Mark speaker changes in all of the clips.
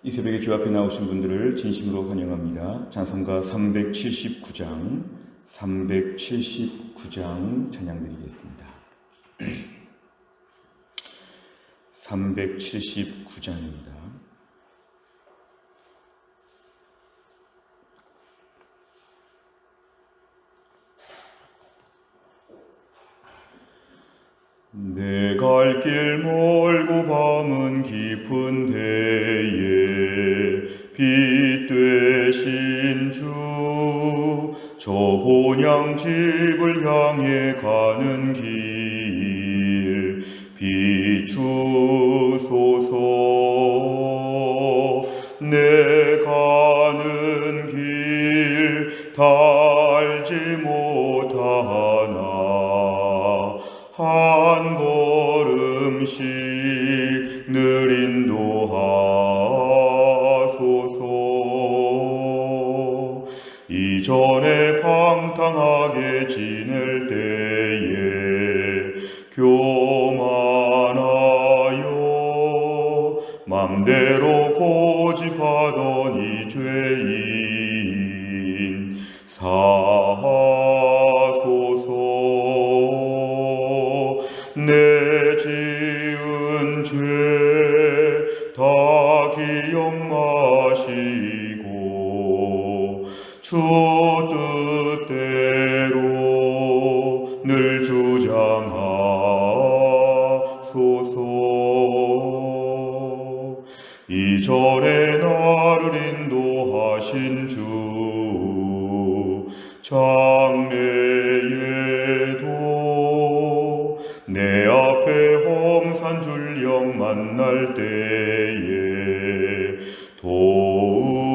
Speaker 1: 이 새벽에 주 앞에 나오신 분들을 진심으로 환영합니다. 찬송가 379장 찬양드리겠습니다. 379장입니다. 내 갈 길 멀고 밤은 깊은 데에 빛 되신 주, 저 본향집을 향해 가는 길 비추소서. 내 가는 길 달지 못하나 한 걸음씩 늘 인도하소서. 이전에 방탕하게 지낼 때에 교만하여 맘대로 고집하던 이 죄인 사하소서. 내 지은 죄 다 기억 마시고 주 뜻대로 늘 주장하소서. 이전에 나를 인도하신 주 장래에도 내 앞에 험산 줄령 만날 때에 도우소서.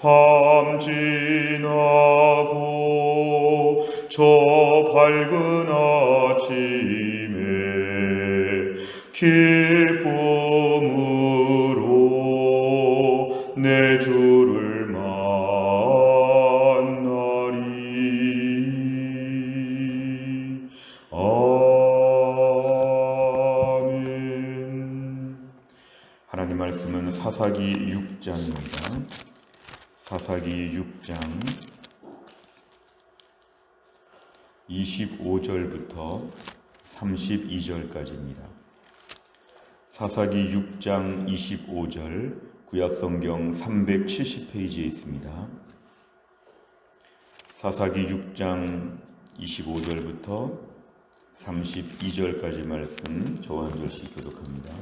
Speaker 1: 밤 지나고 저 밝은 아침에 기쁨으로 내 주를 만나리. 아멘. 하나님 말씀은 사사기 6장입니다. 사사기 6장 25절부터 32절까지입니다. 사사기 6장 25절 구약성경 370페이지에 있습니다. 사사기 6장 25절부터 32절까지 말씀 저와 한 절씩 교독합니다.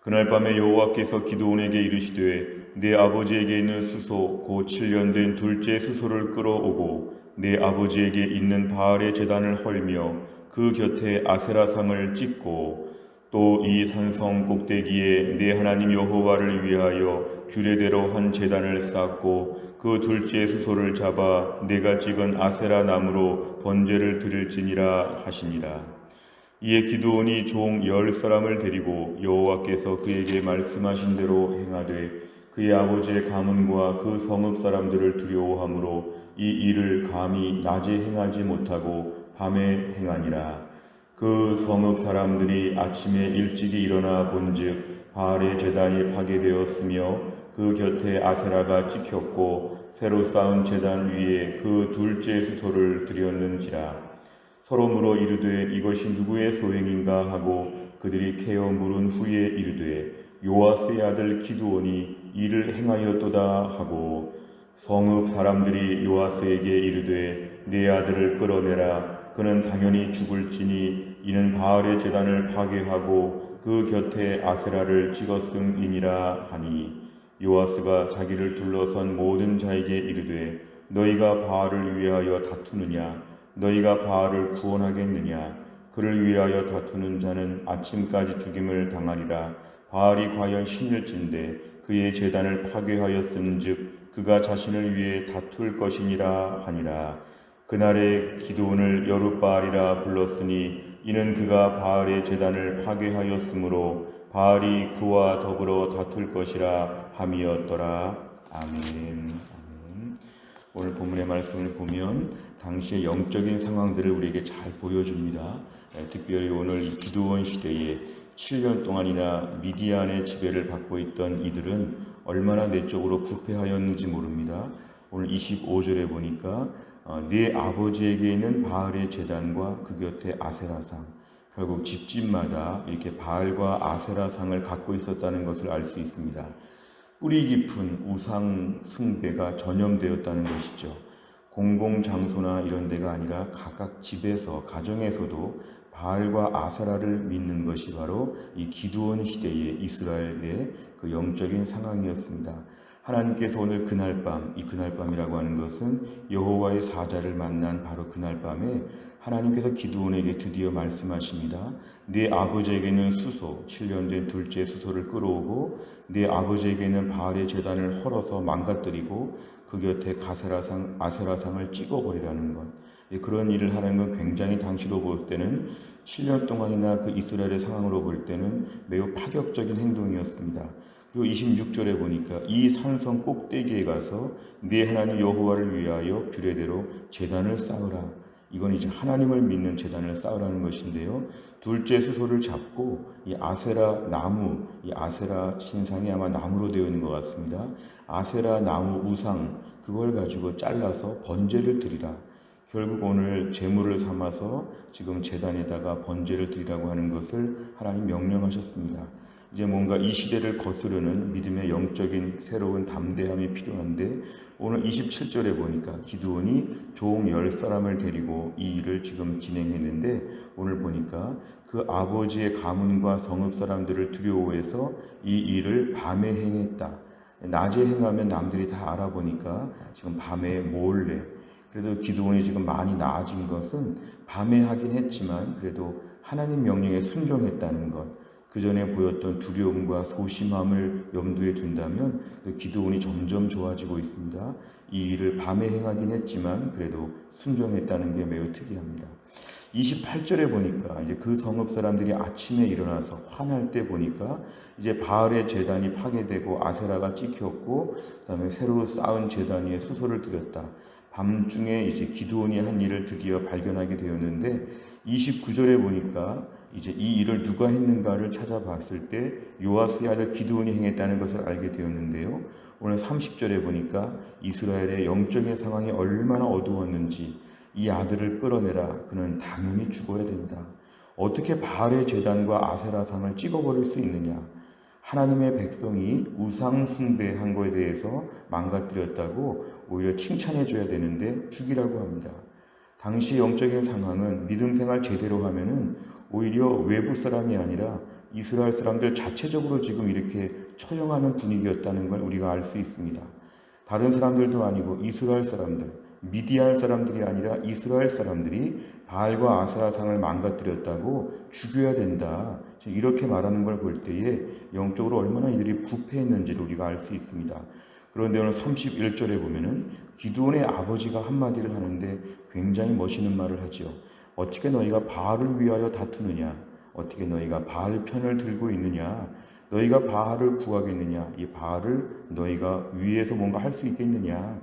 Speaker 1: 그날 밤에 여호와께서 기드온에게 이르시되 내 아버지에게 있는 수소 곧 7년 된 둘째 수소를 끌어오고 내 아버지에게 있는 바알의 제단을 헐며 그 곁에 아세라상을 찍고 또 이 산성 꼭대기에 내 하나님 여호와를 위하여 규례대로 한 제단을 쌓고 그 둘째 수소를 잡아 내가 찍은 아세라 나무로 번제를 드릴지니라 하시니라. 이에 기드온이 종 10사람을 데리고 여호와께서 그에게 말씀하신 대로 행하되 그의 아버지의 가문과 그 성읍 사람들을 두려워하므로 이 일을 감히 낮에 행하지 못하고 밤에 행하니라. 그 성읍 사람들이 아침에 일찍이 일어나 본즉 바알의 제단이 파괴되었으며 그 곁에 아세라가 찍혔고 새로 쌓은 제단 위에 그 둘째 수소를 드렸는지라. 서로 물어 이르되 이것이 누구의 소행인가 하고 그들이 캐어 물은 후에 이르되 요아스의 아들 기드온이 이를 행하였도다 하고 성읍 사람들이 요아스에게 이르되 내 아들을 끌어내라. 그는 당연히 죽을지니 이는 바알의 제단을 파괴하고 그 곁에 아세라를 찍었음이니라 하니 요아스가 자기를 둘러선 모든 자에게 이르되 너희가 바알을 위하여 다투느냐? 너희가 바알을 구원하겠느냐? 그를 위하여 다투는 자는 아침까지 죽임을 당하리라. 바알이 과연 신일진데 그의 제단을 파괴하였은즉 그가 자신을 위해 다툴 것이니라 하니라. 그날에 기드온을 여룻바알이라 불렀으니 이는 그가 바알의 제단을 파괴하였으므로 바알이 그와 더불어 다툴 것이라 함이었더라. 아멘. 오늘 본문의 말씀을 보면 당시의 영적인 상황들을 우리에게 잘 보여줍니다. 특별히 오늘 이 기드온 시대에 7년 동안이나 미디안의 지배를 받고 있던 이들은 얼마나 내적으로 부패하였는지 모릅니다. 오늘 25절에 보니까 네 아버지에게 있는 바알의 제단과 그 곁에 아세라상, 결국 집집마다 이렇게 바알과 아세라상을 갖고 있었다는 것을 알 수 있습니다. 뿌리 깊은 우상 숭배가 전염되었다는 것이죠. 공공장소나 이런 데가 아니라 각각 집에서, 가정에서도 바알과 아세라를 믿는 것이 바로 이 기드온 시대의 이스라엘의 그 영적인 상황이었습니다. 하나님께서 오늘 그날 밤, 이 그날 밤이라고 하는 것은 여호와의 사자를 만난 바로 그날 밤에 하나님께서 기드온에게 드디어 말씀하십니다. 네 아버지에게는 수소, 7년 된 둘째 수소를 끌어오고 네 아버지에게는 바알의 제단을 헐어서 망가뜨리고 그 곁에 아세라상을 찍어버리라는 것. 그런 일을 하는 건 굉장히 당시로 볼 때는 7년 동안이나 그 이스라엘의 상황으로 볼 때는 매우 파격적인 행동이었습니다. 그리고 26절에 보니까 이 산성 꼭대기에 가서 네 하나님 여호와를 위하여 주례대로 제단을 쌓으라. 이건 이제 하나님을 믿는 제단을 쌓으라는 것인데요. 둘째 수소를 잡고 이 아세라 나무, 이 아세라 신상이 아마 나무로 되어 있는 것 같습니다. 아세라 나무 우상, 그걸 가지고 잘라서 번제를 드리라. 결국 오늘 제물을 삼아서 지금 제단에다가 번제를 드리라고 하는 것을 하나님 명령하셨습니다. 이제 뭔가 이 시대를 거스르는 믿음의 영적인 새로운 담대함이 필요한데 오늘 27절에 보니까 기드온이 종 10사람을 데리고 이 일을 지금 진행했는데 오늘 보니까 그 아버지의 가문과 성읍 사람들을 두려워해서 이 일을 밤에 행했다. 낮에 행하면 남들이 다 알아보니까 지금 밤에 몰래, 그래도 기드온이 지금 많이 나아진 것은 밤에 하긴 했지만 그래도 하나님 명령에 순종했다는 것, 그 전에 보였던 두려움과 소심함을 염두에 둔다면 기드온이 점점 좋아지고 있습니다. 이 일을 밤에 행하긴 했지만 그래도 순종했다는 게 매우 특이합니다. 28절에 보니까 이제 그 성읍 사람들이 아침에 일어나서 환할 때 보니까 이제 바알의 제단이 파괴되고 아세라가 찍혔고 그다음에 새로 쌓은 제단 위에 수소를 드렸다. 밤중에 이제 기드온이 한 일을 드디어 발견하게 되었는데 29절에 보니까 이제 이 일을 누가 했는가를 찾아봤을 때 요아스의 아들 기드온이 행했다는 것을 알게 되었는데요. 오늘 30절에 보니까 이스라엘의 영적인 상황이 얼마나 어두웠는지 이 아들을 끌어내라. 그는 당연히 죽어야 된다. 어떻게 바알의 제단과 아세라상을 찍어버릴 수 있느냐. 하나님의 백성이 우상 숭배한 것에 대해서 망가뜨렸다고 오히려 칭찬해 줘야 되는데 죽이라고 합니다. 당시 영적인 상황은 믿음 생활 제대로 하면은 오히려 외부 사람이 아니라 이스라엘 사람들 자체적으로 지금 이렇게 처형하는 분위기였다는 걸 우리가 알 수 있습니다. 다른 사람들도 아니고 이스라엘 사람들, 미디안 사람들이 아니라 이스라엘 사람들이 바알과 아세라상을 망가뜨렸다고 죽여야 된다. 이렇게 말하는 걸 볼 때에 영적으로 얼마나 이들이 부패했는지를 우리가 알 수 있습니다. 그런데 오늘 31절에 보면은 기드온의 아버지가 한마디를 하는데 굉장히 멋있는 말을 하죠. 어떻게 너희가 바알을 위하여 다투느냐? 어떻게 너희가 바알 편을 들고 있느냐? 너희가 바알을 구하겠느냐? 이 바알을 너희가 위에서 뭔가 할 수 있겠느냐?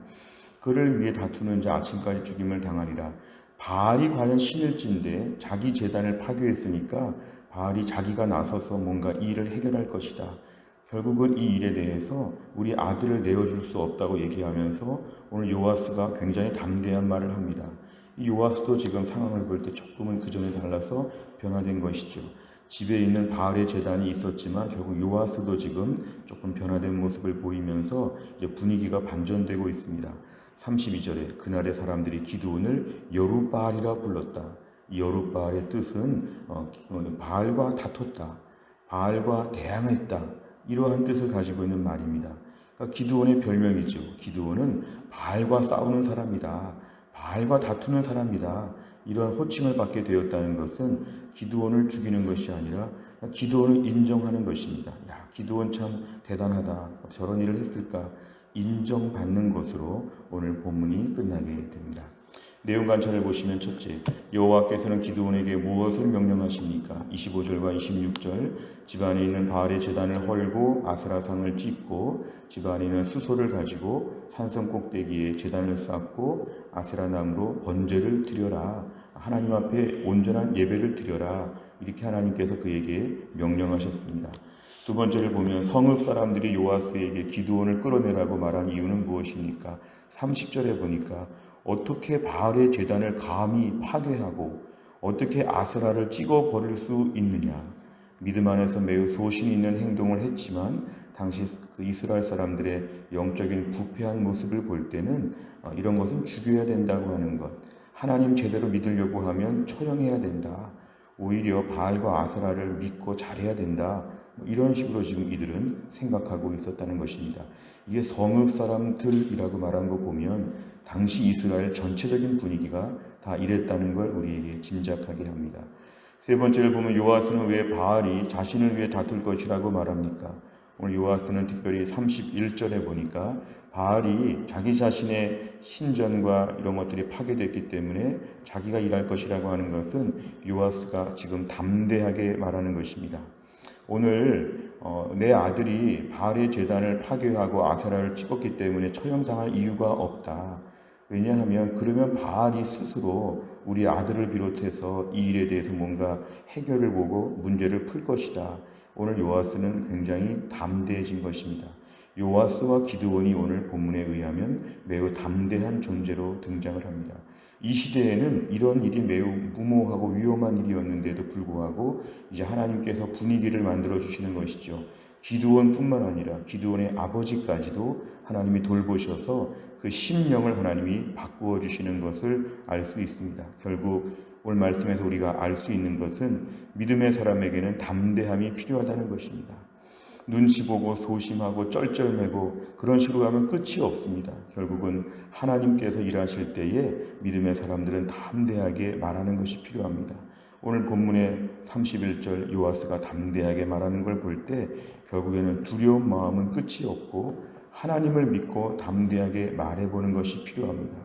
Speaker 1: 그를 위해 다투는 자 아침까지 죽임을 당하리라. 바알이 과연 신일진데 자기 제단을 파괴했으니까 바알이 자기가 나서서 뭔가 이 일을 해결할 것이다. 결국은 이 일에 대해서 우리 아들을 내어줄 수 없다고 얘기하면서 오늘 요아스가 굉장히 담대한 말을 합니다. 이 요아스도 지금 상황을 볼 때 조금은 그전에 달라서 변화된 것이죠. 집에 있는 바알의 제단이 있었지만 결국 요아스도 지금 조금 변화된 모습을 보이면서 이제 분위기가 반전되고 있습니다. 32절에 그날의 사람들이 기드온을 여룻바알이라 불렀다. 이 여룻바알의 뜻은 바알과 다퉜다. 바알과 대항했다. 이러한 뜻을 가지고 있는 말입니다. 그러니까 기드온의 별명이죠. 기드온은 바알과 싸우는 사람이다. 바알과 다투는 사람이다. 이런 호칭을 받게 되었다는 것은 기드온을 죽이는 것이 아니라 기드온을 인정하는 것입니다. 야, 기드온 참 대단하다. 저런 일을 했을까? 인정받는 것으로 오늘 본문이 끝나게 됩니다. 내용 관찰을 보시면 첫째, 여호와께서는 기드온에게 무엇을 명령하십니까? 25절과 26절, 집안에 있는 바알의 제단을 헐고 아스라상을 찢고 집안에 있는 수소를 가지고 산성 꼭대기에 제단을 쌓고 아스라 나무로 번제를 드려라. 하나님 앞에 온전한 예배를 드려라. 이렇게 하나님께서 그에게 명령하셨습니다. 두 번째를 보면 성읍 사람들이 요아스에게 기드온을 끌어내라고 말한 이유는 무엇입니까? 30절에 보니까 어떻게 바알의 제단을 감히 파괴하고 어떻게 아스라를 찍어 버릴 수 있느냐. 믿음 안에서 매우 소신 있는 행동을 했지만 당시 그 이스라엘 사람들의 영적인 부패한 모습을 볼 때는 이런 것은 죽여야 된다고 하는 것, 하나님 제대로 믿으려고 하면 처형해야 된다, 오히려 바알과 아스라를 믿고 잘해야 된다, 이런 식으로 지금 이들은 생각하고 있었다는 것입니다. 이게 성읍 사람들이라고 말한 거 보면 당시 이스라엘 전체적인 분위기가 다 이랬다는 걸 우리에게 짐작하게 합니다. 세 번째를 보면 요아스는 왜 바알이 자신을 위해 다툴 것이라고 말합니까? 오늘 요아스는 특별히 31절에 보니까 바알이 자기 자신의 신전과 이런 것들이 파괴됐기 때문에 자기가 일할 것이라고 하는 것은 요아스가 지금 담대하게 말하는 것입니다. 오늘 내 아들이 바알의 제단을 파괴하고 아세라를 찍었기 때문에 처형당할 이유가 없다. 왜냐하면 그러면 바알이 스스로 우리 아들을 비롯해서 이 일에 대해서 뭔가 해결을 보고 문제를 풀 것이다. 오늘 요아스는 굉장히 담대해진 것입니다. 요아스와 기드온이 오늘 본문에 의하면 매우 담대한 존재로 등장을 합니다. 이 시대에는 이런 일이 매우 무모하고 위험한 일이었는데도 불구하고 이제 하나님께서 분위기를 만들어 주시는 것이죠. 기드온뿐만 아니라 기드온의 아버지까지도 하나님이 돌보셔서 그 심령을 하나님이 바꾸어 주시는 것을 알 수 있습니다. 결국 오늘 말씀에서 우리가 알 수 있는 것은 믿음의 사람에게는 담대함이 필요하다는 것입니다. 눈치 보고 소심하고 쩔쩔매고 그런 식으로 가면 끝이 없습니다. 결국은 하나님께서 일하실 때에 믿음의 사람들은 담대하게 말하는 것이 필요합니다. 오늘 본문의 31절 요아스가 담대하게 말하는 걸 볼 때 결국에는 두려운 마음은 끝이 없고 하나님을 믿고 담대하게 말해보는 것이 필요합니다.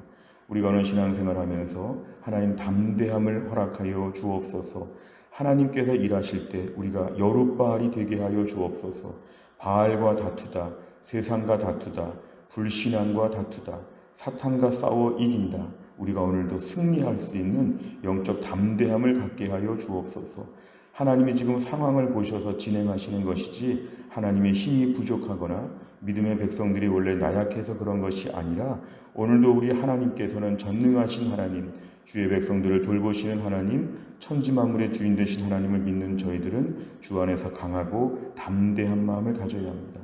Speaker 1: 우리가 오늘 신앙생활하면서 하나님 담대함을 허락하여 주옵소서. 하나님께서 일하실 때 우리가 여룻바알이 되게 하여 주옵소서. 바알과 다투다, 세상과 다투다, 불신앙과 다투다, 사탄과 싸워 이긴다. 우리가 오늘도 승리할 수 있는 영적 담대함을 갖게 하여 주옵소서. 하나님이 지금 상황을 보셔서 진행하시는 것이지 하나님의 힘이 부족하거나 믿음의 백성들이 원래 나약해서 그런 것이 아니라 오늘도 우리 하나님께서는 전능하신 하나님, 주의 백성들을 돌보시는 하나님, 천지만물의 주인 되신 하나님을 믿는 저희들은 주 안에서 강하고 담대한 마음을 가져야 합니다.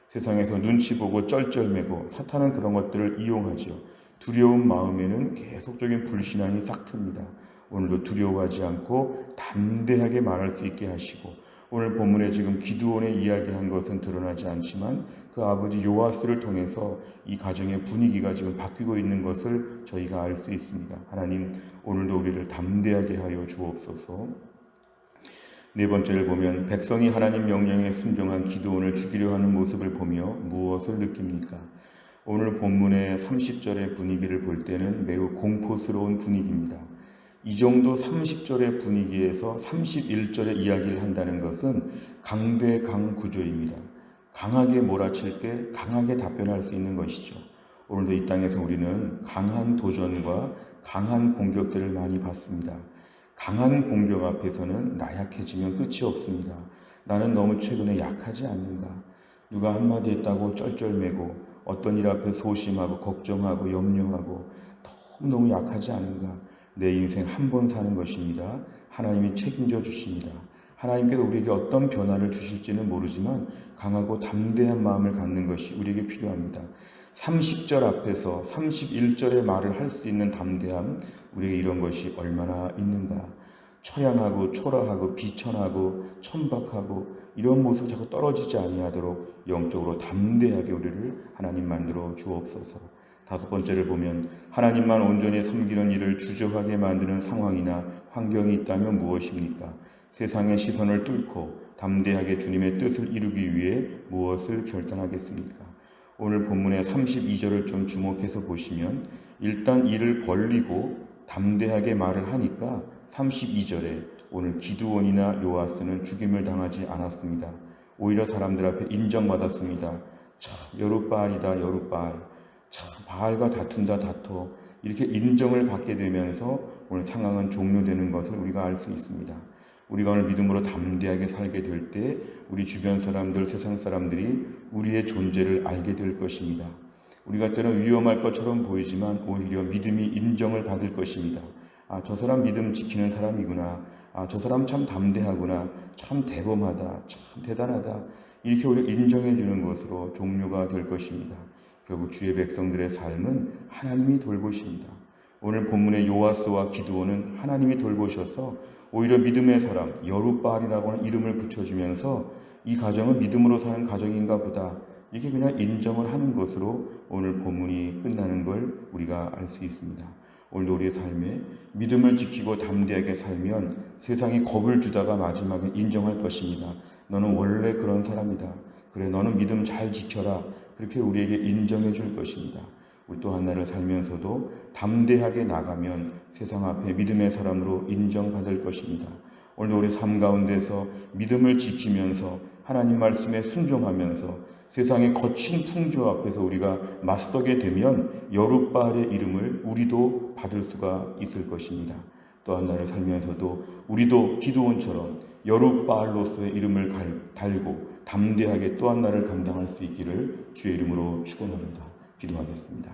Speaker 1: 세상에서 눈치 보고 쩔쩔매고 사탄은 그런 것들을 이용하죠. 두려운 마음에는 계속적인 불신앙이 싹 틉니다. 오늘도 두려워하지 않고 담대하게 말할 수 있게 하시고, 오늘 본문에 지금 기드온의 이야기한 것은 드러나지 않지만 그 아버지 요아스를 통해서 이 가정의 분위기가 지금 바뀌고 있는 것을 저희가 알 수 있습니다. 하나님, 오늘도 우리를 담대하게 하여 주옵소서. 네 번째를 보면 백성이 하나님 명령에 순종한 기드온을 죽이려 하는 모습을 보며 무엇을 느낍니까? 오늘 본문의 30절의 분위기를 볼 때는 매우 공포스러운 분위기입니다. 이 정도 30절의 분위기에서 31절의 이야기를 한다는 것은 강대강 구조입니다. 강하게 몰아칠 때 강하게 답변할 수 있는 것이죠. 오늘도 이 땅에서 우리는 강한 도전과 강한 공격들을 많이 받습니다. 강한 공격 앞에서는 나약해지면 끝이 없습니다. 나는 너무 최근에 약하지 않는가? 누가 한마디 했다고 쩔쩔매고 어떤 일 앞에 소심하고 걱정하고 염려하고 너무 약하지 않은가? 내 인생 한 번 사는 것입니다. 하나님이 책임져 주십니다. 하나님께서 우리에게 어떤 변화를 주실지는 모르지만 강하고 담대한 마음을 갖는 것이 우리에게 필요합니다. 30절 앞에서 31절의 말을 할 수 있는 담대함, 우리에게 이런 것이 얼마나 있는가. 처량하고 초라하고 비천하고 천박하고 이런 모습 자꾸 떨어지지 아니하도록 영적으로 담대하게 우리를 하나님 만들어 주옵소서. 다섯 번째를 보면 하나님만 온전히 섬기는 일을 주저하게 만드는 상황이나 환경이 있다면 무엇입니까? 세상의 시선을 뚫고 담대하게 주님의 뜻을 이루기 위해 무엇을 결단하겠습니까? 오늘 본문의 32절을 좀 주목해서 보시면 일단 일을 벌리고 담대하게 말을 하니까 32절에 오늘 기드온이나 요아스는 죽임을 당하지 않았습니다. 오히려 사람들 앞에 인정받았습니다. 참 여룻바알이다 여룻바알, 참 바알과 다툰다 다퉈, 이렇게 인정을 받게 되면서 오늘 상황은 종료되는 것을 우리가 알 수 있습니다. 우리가 오늘 믿음으로 담대하게 살게 될 때 우리 주변 사람들, 세상 사람들이 우리의 존재를 알게 될 것입니다. 우리가 때는 위험할 것처럼 보이지만 오히려 믿음이 인정을 받을 것입니다. 아, 저 사람 믿음 지키는 사람이구나. 아, 저 사람 참 담대하구나. 참 대범하다. 참 대단하다. 이렇게 우리가 인정해 주는 것으로 종료가 될 것입니다. 결국 주의 백성들의 삶은 하나님이 돌보십니다. 오늘 본문의 요아스와 기드온은 하나님이 돌보셔서 오히려 믿음의 사람, 여룻바알이라고 하는 이름을 붙여주면서 이 가정은 믿음으로 사는 가정인가 보다, 이렇게 그냥 인정을 하는 것으로 오늘 본문이 끝나는 걸 우리가 알 수 있습니다. 오늘도 우리의 삶에 믿음을 지키고 담대하게 살면 세상이 겁을 주다가 마지막에 인정할 것입니다. 너는 원래 그런 사람이다. 그래, 너는 믿음 잘 지켜라. 그렇게 우리에게 인정해 줄 것입니다. 우리 또 하나를 살면서도 담대하게 나가면 세상 앞에 믿음의 사람으로 인정받을 것입니다. 오늘 우리 삶 가운데서 믿음을 지키면서 하나님 말씀에 순종하면서 세상의 거친 풍조 앞에서 우리가 맞서게 되면 여룻바알의 이름을 우리도 받을 수가 있을 것입니다. 또 하나를 살면서도 우리도 기드온처럼 여룻바알로서의 이름을 달고 담대하게 또 하나를 감당할 수 있기를 주의 이름으로 축원합니다. 기도하겠습니다.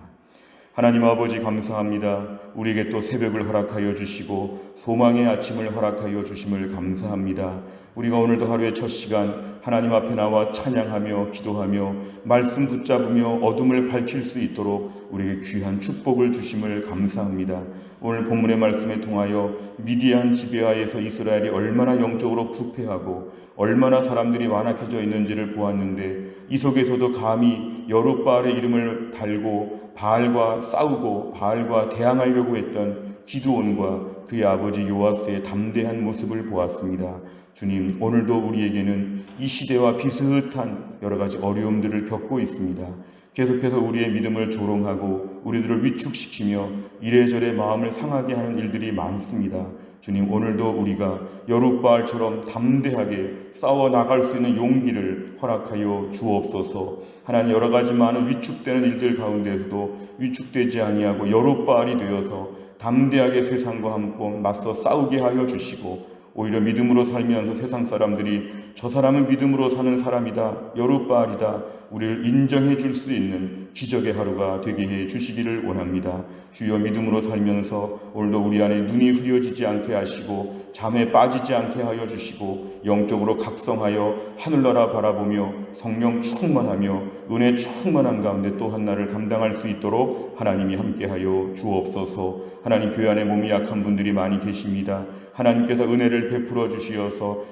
Speaker 1: 하나님 아버지 감사합니다. 우리에게 또 새벽을 허락하여 주시고 소망의 아침을 허락하여 주심을 감사합니다. 우리가 오늘도 하루의 첫 시간 하나님 앞에 나와 찬양하며 기도하며 말씀 붙잡으며 어둠을 밝힐 수 있도록 우리에게 귀한 축복을 주심을 감사합니다. 오늘 본문의 말씀에 통하여 미디안 지배하에서 이스라엘이 얼마나 영적으로 부패하고 얼마나 사람들이 완악해져 있는지를 보았는데, 이 속에서도 감히 여룻바알의 이름을 달고 바알과 싸우고 바알과 대항하려고 했던 기드온과 그의 아버지 요아스의 담대한 모습을 보았습니다. 주님, 오늘도 우리에게는 이 시대와 비슷한 여러 가지 어려움들을 겪고 있습니다. 계속해서 우리의 믿음을 조롱하고 우리들을 위축시키며 이래저래 마음을 상하게 하는 일들이 많습니다. 주님, 오늘도 우리가 여룻바알처럼 담대하게 싸워 나갈 수 있는 용기를 허락하여 주옵소서. 하나님, 여러 가지 많은 위축되는 일들 가운데서도 위축되지 아니하고 여룻바알이 되어서 담대하게 세상과 한번 맞서 싸우게 하여 주시고, 오히려 믿음으로 살면서 세상 사람들이 저 사람은 믿음으로 사는 사람이다, 여룻바알이다, 우리를 인정해 줄 수 있는 기적의 하루가 되게 해 주시기를 원합니다. 주여, 믿음으로 살면서 오늘도 우리 안에 눈이 흐려지지 않게 하시고 잠에 빠지지 않게 하여 주시고 영적으로 각성하여 하늘나라 바라보며 성령 충만하며 은혜 충만한 가운데 또 한나를 감당할 수 있도록 하나님이 함께하여 주옵소서. 하나님, 교회 안에 몸이 약한 분들이 많이 계십니다. 하나님께서 은혜를 베풀어 주시어서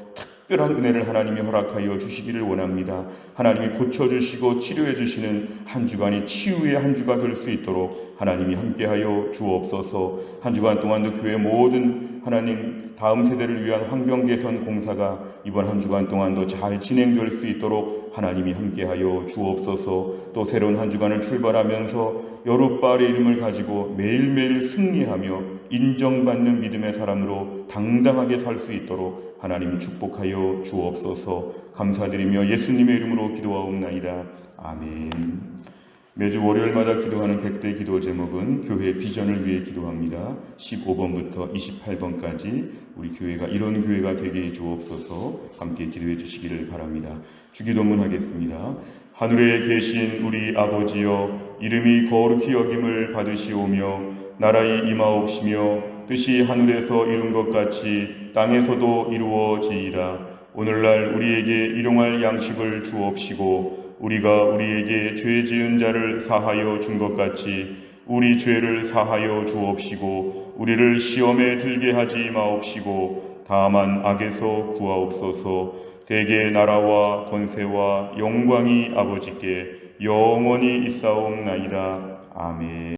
Speaker 1: 특별한 은혜를 하나님이 허락하여 주시기를 원합니다. 하나님이 고쳐주시고 치료해 주시는 한 주간이 치유의 한 주가 될 수 있도록 하나님이 함께하여 주옵소서. 한 주간 동안도 교회 모든 하나님 다음 세대를 위한 환경 개선 공사가 이번 한 주간 동안도 잘 진행될 수 있도록 하나님이 함께하여 주옵소서. 또 새로운 한 주간을 출발하면서 여룻바알의 이름을 가지고 매일매일 승리하며 인정받는 믿음의 사람으로 당당하게 살 수 있도록 하나님 축복하여 주옵소서. 감사드리며 예수님의 이름으로 기도하옵나이다. 아멘. 매주 월요일마다 기도하는 100대 기도 제목은 교회 비전을 위해 기도합니다. 15번부터 28번까지 우리 교회가 이런 교회가 되게 해 주옵소서. 함께 기도해 주시기를 바랍니다. 주기도문 하겠습니다. 하늘에 계신 우리 아버지여, 이름이 거룩히 여김을 받으시오며 나라의 임하옵시며 뜻이 하늘에서 이룬 것 같이 땅에서도 이루어지이다. 오늘날 우리에게 일용할 양식을 주옵시고 우리가 우리에게 죄 지은 자를 사하여 준 것 같이 우리 죄를 사하여 주옵시고 우리를 시험에 들게 하지 마옵시고 다만 악에서 구하옵소서. 대개 나라와 권세와 영광이 아버지께 영원히 있사옵나이다. 아멘.